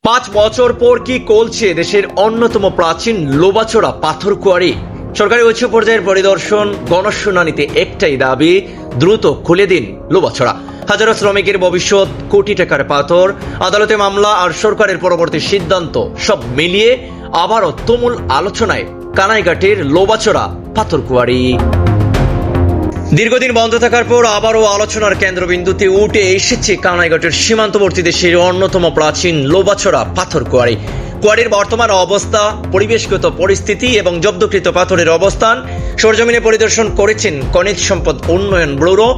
5 বছর পর কি কলছে দেশের অন্যতম প্রাচীন লোবাছড়া পাথর কোয়ারি। সরকারি উচ্চ পর্যায়ের পরিদর্শন গণশুনানিতে একটাই দাবি, দ্রুত খুলে দিন লোবাছড়া। হাজারো শ্রমিকের ভবিষ্যৎ, কোটি টাকার পাথর, আদালতে মামলা আর সরকারের পরবর্তী সিদ্ধান্ত সব মিলিয়ে আবারও তুমুল আলোচনায় কানাইঘাটের লোবাছড়া পাথর কোয়ারি। দীর্ঘদিন বন্ধ থাকার পর আবারও আলোচনার কেন্দ্রবিন্দুতে উঠে এসেছে কানাইঘাটের সীমান্তবর্তী দেশের অন্যতম প্রাচীন লোবাছড়া পাথর কোয়ারি। কোয়ারির বর্তমান অবস্থা, পরিবেশগত পরিস্থিতি এবং জব্দকৃত পাথরের অবস্থান সরজমিনে পরিদর্শন করেছেন খনিজ সম্পদ উন্নয়ন ব্যুরো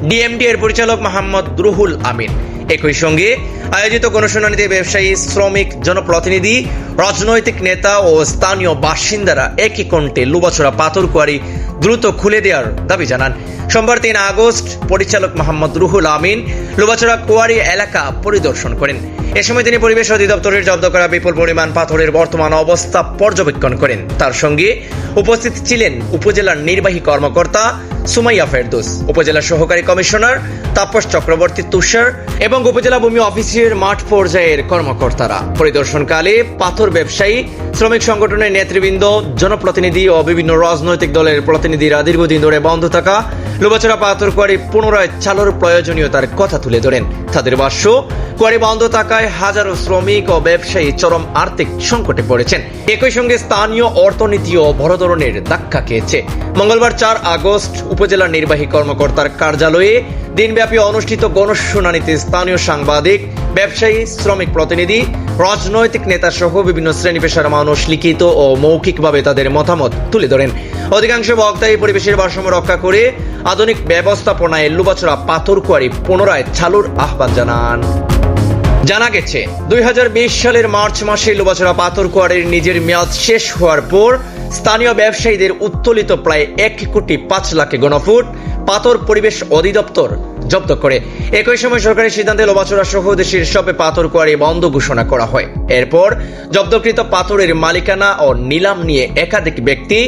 ডিএমডি এর পরিচালক মোহাম্মদ রুহুল আমিন। একই সঙ্গে আয়োজিত গণশুনানিতে ব্যবসায়ী, শ্রমিক, জনপ্রতিনিধি, রাজনৈতিক নেতা ও স্থানীয় বাসিন্দারা একই কণ্ঠে লোবাছড়া পাথর কোয়ারি দ্রুত খুলে দেওয়ার দাবি জানান। সোমবার 3 আগস্ট পরিচালক মোহাম্মদ রুহুল আমিন লোবাছড়া কোয়ারি এলাকা পরিদর্শন করেন। এ সময় তিনি পরিবেশ অধিদপ্তরের জব্দ করা বিপুল পরিমাণ পাথরের বর্তমান অবস্থা পর্যবেক্ষণ করেন। তার সঙ্গে উপস্থিত ছিলেন উপজেলার নির্বাহী কর্মকর্তা সুমাইয়া ফেরদৌস, উপজেলা সহকারী কমিশনার তাপস চক্রবর্তী তুষার এবং উপজেলা ভূমি অফিসের মাঠ পর্যায়ের কর্মকর্তারা। পরিদর্শনকালে পাথর ব্যবসায়ী, শ্রমিক সংগঠনের নেতৃবৃন্দ, জনপ্রতিনিধি ও বিভিন্ন রাজনৈতিক দলের প্রতিনিধিরা দীর্ঘদিন ধরে বন্ধ থাকা লোবাছড়া পাথর কোয়ারি পুনরায় চালুর প্রয়োজনীয়তার কথা তুলে ধরেন। তাদের ভাষ্য, কোয়ারি বন্ধ থাকায় হাজারো শ্রমিক ও ব্যবসায়ী চরম আর্থিক সংকটে পড়েছেন। একই সঙ্গে স্থানীয় অর্থনীতিও বড় ধরনের ধাক্কা খেয়েছে। মঙ্গলবার 4 আগস্ট উপজেলা নির্বাহী কর্মকর্তার কার্যালয়ে দিনব্যাপী অনুষ্ঠিত গণশুনানিতে স্থানীয় সাংবাদিক, ব্যবসায়ী, শ্রমিক প্রতিনিধি, রাজনৈতিক নেতা সহ বিভিন্ন শ্রেণী পেশার মানুষ লিখিত ও মৌখিকভাবে তাদের মতামত তুলে ধরেন। অধিকাংশ বক্তাই পরিবেশের ভারসাম্য রক্ষা করে আধুনিক ব্যবস্থাপনায় লোবাছড়া পাথর কোয়ারি পুনরায় চালুর আহ্বান জানান। জানা গেছে 2020 সালের মার্চ মাসে লোবাছড়া পাথর কোয়ারির নিজের মেয়াদ শেষ হওয়ার পর স্থানীয় ব্যবসায়ীদের উত্তোলিত প্রায় 1,05 লাখ ঘনফুট পাথর পরিবেশ অধিদপ্তর জব্দ করে। একই সময় সরকারি সিদ্ধান্তে লোবাছড়া সহ দেশের সব পাথর কোয়ারি বন্ধ ঘোষণা করা হয়। এরপর জব্দকৃত পাথরের মালিকানা ও নিলাম নিয়ে একাধিক ব্যক্তি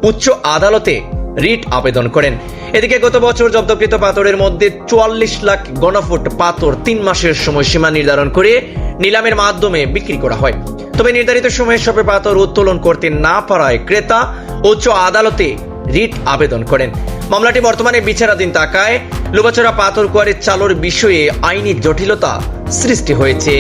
উচ্চ আদালতে রিট আবেদন করেন। এদিকে গত বছর জব্দকৃত পাথরের মধ্যে 44 লাখ ঘনফুট পাথর 3 মাসের সময়সীমা নির্ধারণ করে নিলামের মাধ্যমে বিক্রি করা হয়। তবে নির্ধারিত সময়ে সবে পাথর উত্তোলন করতে না পারায় ক্রেতা উচ্চ আদালতে রিট আবেদন করেন। মামলাটি বর্তমানে বিচারাধীন থাকায় লোবাছড়া পাথর কোয়ারি চালুর বিষয়ে আইনি জটিলতা সৃষ্টি হয়েছে।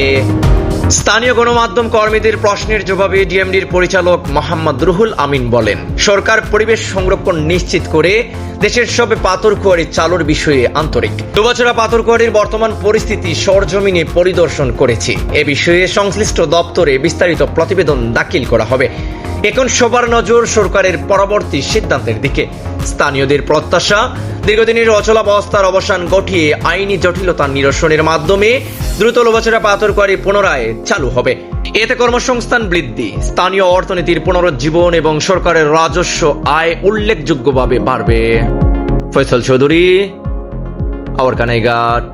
স্থানীয় গণমাধ্যম কর্মীদের প্রশ্নের জবাবে ডিএমডির পরিচালক মোহাম্মদ রুহুল আমিন বলেন, সরকার পরিবেশ সংরক্ষণ নিশ্চিত করে দেশের সবে পাথর কোয়ারি চালুর বিষয়ে আন্তরিক। লোবাছড়া পাথর কোয়ারির বর্তমান পরিস্থিতি সরজমিনে পরিদর্শন করেছি। এ বিষয়ে সংশ্লিষ্ট দপ্তরে বিস্তারিত প্রতিবেদন দাখিল করা হবে। এখন সবার নজর সরকারের পরবর্তী সিদ্ধান্তের দিকে। স্থানীয়দের প্রত্যাশা, দীর্ঘদিনের অচলাবস্থার অবসান ঘটিয়ে আইনি জটিলতা নিরসনের মাধ্যমে দ্রুত লোবাছড়া পাথর কোয়ারি পুনরায় চালু হবে। এতে কর্মসংস্থান বৃদ্ধি, স্থানীয় অর্থনীতির পুনরুজ্জীবন এবং সরকারের রাজস্ব আয় উল্লেখযোগ্যভাবে বাড়বে। ফয়সাল চৌধুরী, আওয়ার কানাইঘাট।